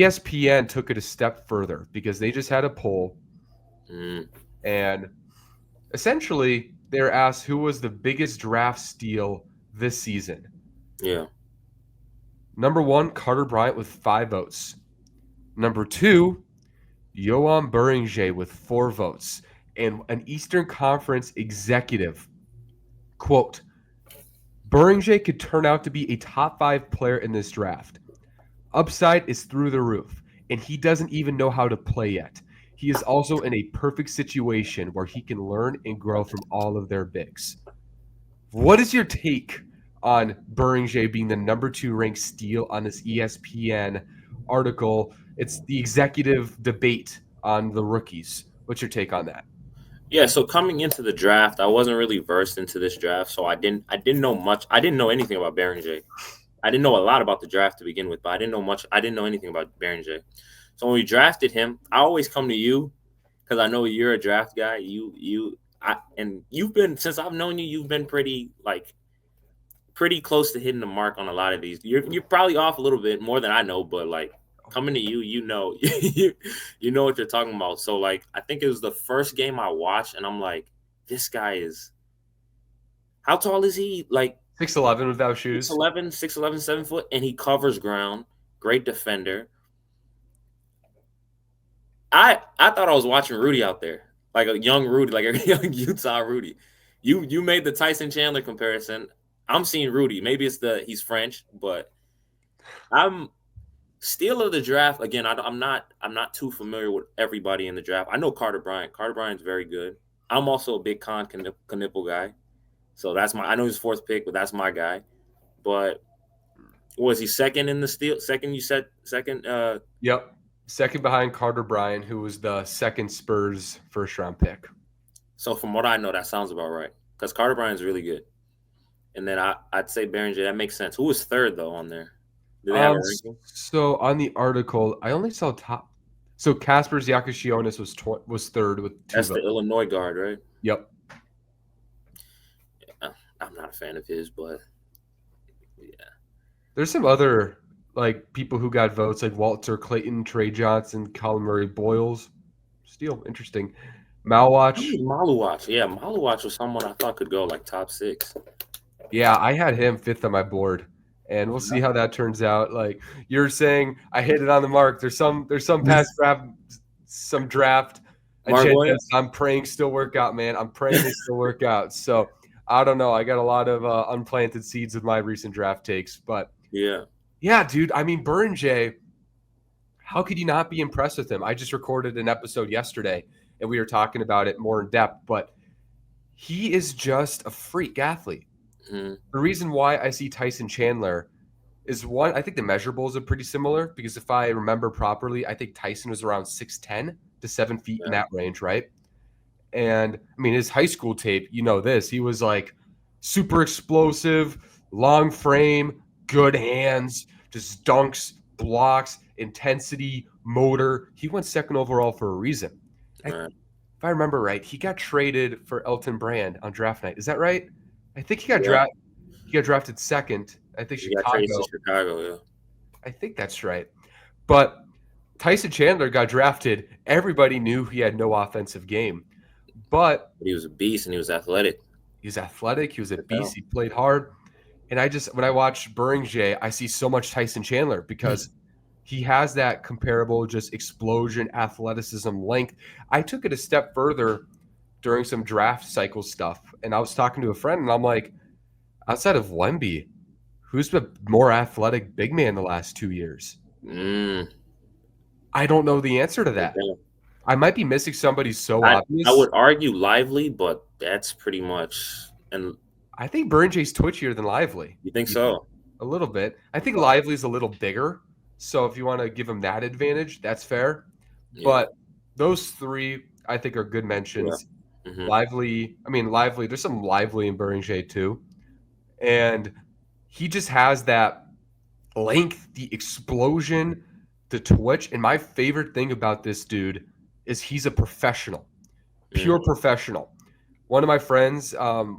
ESPN took it a step further because they just had a poll, Mm, and essentially they're asked who was the biggest draft steal this season. yeah. Number one, Carter Bryant with 5 votes. Number two, Joan Beringer with 4 votes. And an Eastern Conference executive, quote, Beringer could turn out to be a top 5 player in this draft. Upside is through the roof, and he doesn't even know how to play yet. He is also in a perfect situation where he can learn and grow from all of their bigs. What is your take on Beringer being the number 2 ranked steal on this ESPN article? It's the executive debate on the rookies. What's your take on that? Yeah, so coming into the draft, I wasn't really versed into this draft, so I didn't know much. I didn't know anything about Beringer. I didn't know a lot about the draft to begin with, but I didn't know much. I didn't know anything about Beringer. So when we drafted him, I always come to you because I know you're a draft guy. And you've been since I've known you, you've been pretty close to hitting the mark on a lot of these. You're probably off a little bit more than I know, but like coming to you, you know what you're talking about. So like I think it was the first game I watched, and I'm like, this guy is how tall is he? Like 6'11 without six shoes. eleven, 6'11", 7 foot, and he covers ground. Great defender. I thought I was watching Rudy out there, like a young Rudy, like a young Utah Rudy. You made the Tyson Chandler comparison. I'm seeing Rudy. Maybe it's he's French, but I'm steal of the draft again. I'm not too familiar with everybody in the draft. I know Carter Bryant. Carter Bryant's very good. I'm also a big Knipple guy, so that's my. I know he's fourth pick, but that's my guy. But was he second in the steal? Second, you said second. Yep. Second behind Carter Bryant, who was the second Spurs first round pick. So from what I know, that sounds about right because Carter Bryant's really good. And then I'd say Beringer. That makes sense. Who was third though on there? Do they have a ranking? So on the article, I only saw top. So Kasper Ziakashionis was third with 2 votes. That's the Illinois guard, right? Yep. I'm not a fan of his, but yeah. There's some other like people who got votes like Walter Clayton, Trey Johnson, Colin Murray Boyles. Still interesting. I Malwatch. mean, Maluwatch. Yeah, Maluwatch was someone I thought could go like top 6. Yeah, I had him fifth on my board. And we'll see how that turns out. Like you're saying, I hit it on the mark. There's some past draft, some draft Mark agendas. Williams. I'm praying still work out, man. I'm praying they still work out. So I don't know. I got a lot of unplanted seeds with my recent draft takes, but Yeah. yeah, dude. I mean, Beringer, how could you not be impressed with him? I just recorded an episode yesterday, and we were talking about it more in depth. But he is just a freak athlete. Mhm. The reason why I see Tyson Chandler is one, I think the measurables are pretty similar because if I remember properly, I think Tyson was around 6'10 to 7 feet in Yeah. that range, right? And I mean, his high school tape, you know this. He was like super explosive, long frame, good hands, just dunks, blocks, intensity, motor. He went second overall for a reason. Right. If I remember right, he got traded for Elton Brand on draft night. Is that right? I think Yeah. he got drafted second. I think You got traded to Chicago. Chicago. Yeah. I think that's right. But Tyson Chandler got drafted. Everybody knew he had no offensive game, but But he was a beast and he was athletic. he was athletic. He was a Could beast. tell. He played hard. And when I watch Beringer, I see so much Tyson Chandler because he has that comparable just explosion, athleticism, length. I took it a step further during some draft cycle stuff, and I was talking to a friend, and I'm like, outside of Wemby, who's the more athletic big man the last 2 years? Mm. I don't know the answer to that. Okay. I might be missing somebody so I obvious. would argue Lively, but that's pretty much. And I think Beringer's twitchier than Lively. you think so? A little bit. I think Lively's a little bigger. So if you want to give him that advantage, that's fair. Yeah. But those three, I think, are good Yeah. mentions. Hmm. Lively, there's some Lively in Beringer too. And he just has that length, the explosion, the twitch. And my favorite thing about this dude is he's a professional, pure Mm. professional. One of my friends,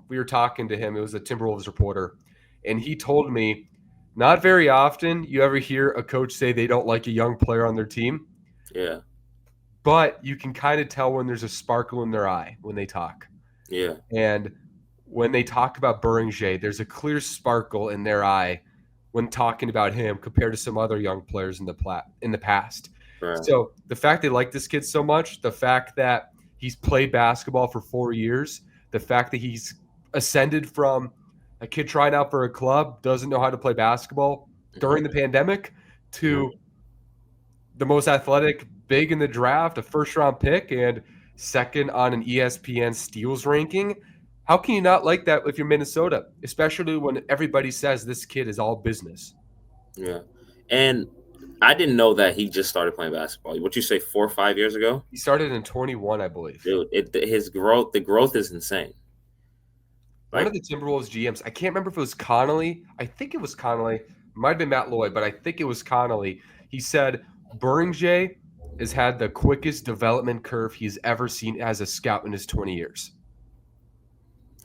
we were talking to him. It was a Timberwolves reporter, and he told me Not very often you ever hear a coach say they don't like a young player on their team, Yeah. but you can kind of tell when there's a sparkle in their eye when they talk. Yeah. And when they talk about Beringer, there's a clear sparkle in their eye when talking about him compared to some other young players in the past. Right. So the fact they like this kid so much, the fact that he's played basketball for 4 years, the fact that he's ascended from a kid trying out for a club, doesn't know how to play basketball during the pandemic, Mhm. to the most athletic big in the draft, a first round pick, and second on an ESPN steals ranking. How can you not like that if you're Minnesota, especially when everybody says this kid is all business? Yeah. And I didn't know that he just started playing basketball. What you say, 4 or 5 years ago? He started in 21, I believe. Dude, his growth, the growth is insane. One of Like, the Timberwolves GMs, I can't remember if it was Connolly. I think it was Connolly. Might have been Matt Lloyd, but I think it was Connolly. He said Buring has had the quickest development curve he's ever seen as a scout in his 20 years.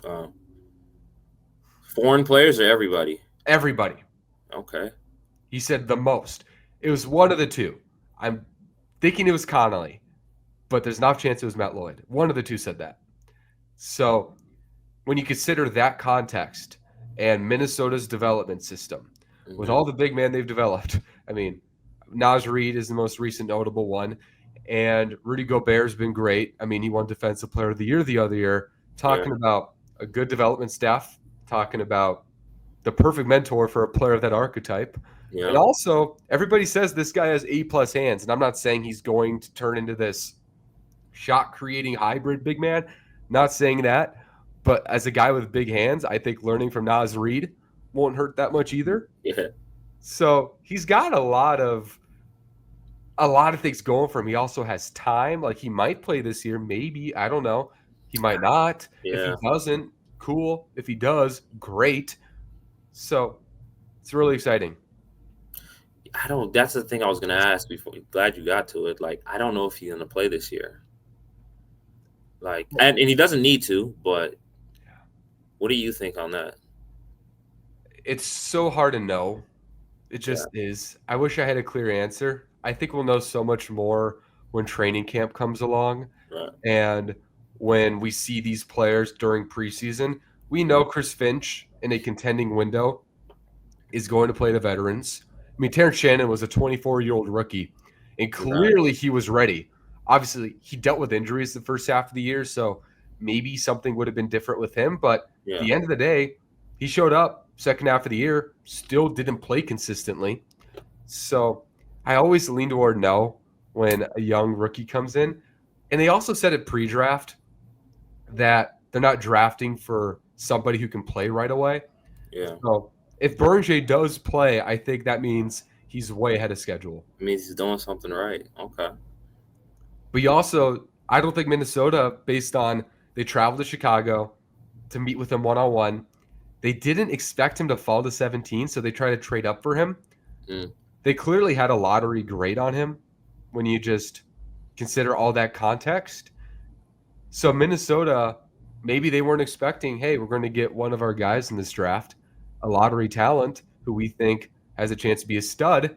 uh, foreign players or everybody? Everybody. Okay. He said the most. It was one of the two. I'm thinking it was Connolly, but there's not a chance it was Matt Lloyd. One of the two said that. So when you consider that context and Minnesota's development system, with Mhm. all the big men they've developed, I mean, Naz Reid is the most recent notable one, and Rudy Gobert has been great. I mean, he won Defensive Player of the Year the other year. Yeah. Talking about a good development staff, talking about the perfect mentor for a player of that archetype. And Yeah. also, everybody says this guy has A+ hands, and I'm not saying he's going to turn into this shot creating hybrid big man. Not saying that, but as a guy with big hands, I think learning from Naz Reid won't hurt that much either. Yeah. So he's got a lot of things going for him. He also has time. Like he might play this year, maybe. I don't know. He might not. If he Yeah. doesn't, cool. If he does, great. So it's really exciting. I don't. That's the thing I was gonna ask before. Glad you got to it. Like, I don't know if he's gonna play this year. Like, and he doesn't need to. But what do you think on that? It's so hard to know. It Yeah. just is. I wish I had a clear answer. I think we'll know so much more when training camp comes along Right. and when we see these players during preseason. We Mhm. know Chris Finch in a contending window is going to play the veterans. I mean, Terrence Shannon was a 24-year-old rookie, and Right. clearly he was ready. Obviously, he dealt with injuries the first half of the year, so maybe something would have been different with him. But at Yeah. the end of the day, he showed up second half of the year, still didn't play consistently. So I always lean toward no when a young rookie comes in. And they also said at pre-draft that they're not drafting for somebody who can play right away. Yeah. So if Beringer does play, I think that means he's way ahead of schedule. It means he's doing something right. Okay. But you also, I don't think Minnesota, based on they traveled to Chicago to meet with him one-on-one, they didn't expect him to fall to 17, so they tried to trade up for him. Mm. They clearly had a lottery grade on him when you just consider all that context. So Minnesota, maybe they weren't expecting, hey, we're going to get one of our guys in this draft, a lottery talent who we think has a chance to be a stud.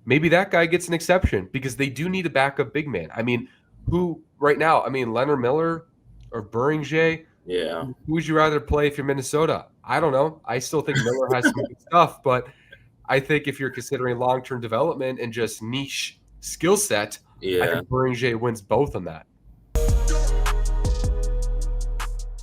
Maybe that guy gets an exception because they do need a backup big man. I mean, who right now? I mean, Leonard Miller or Beringer. Yeah. Who would you rather play if you're Minnesota? I don't know. I still think Miller has some good stuff, but I think if you're considering long-term development and just niche skill set, I Yeah. think Beringer wins both on that.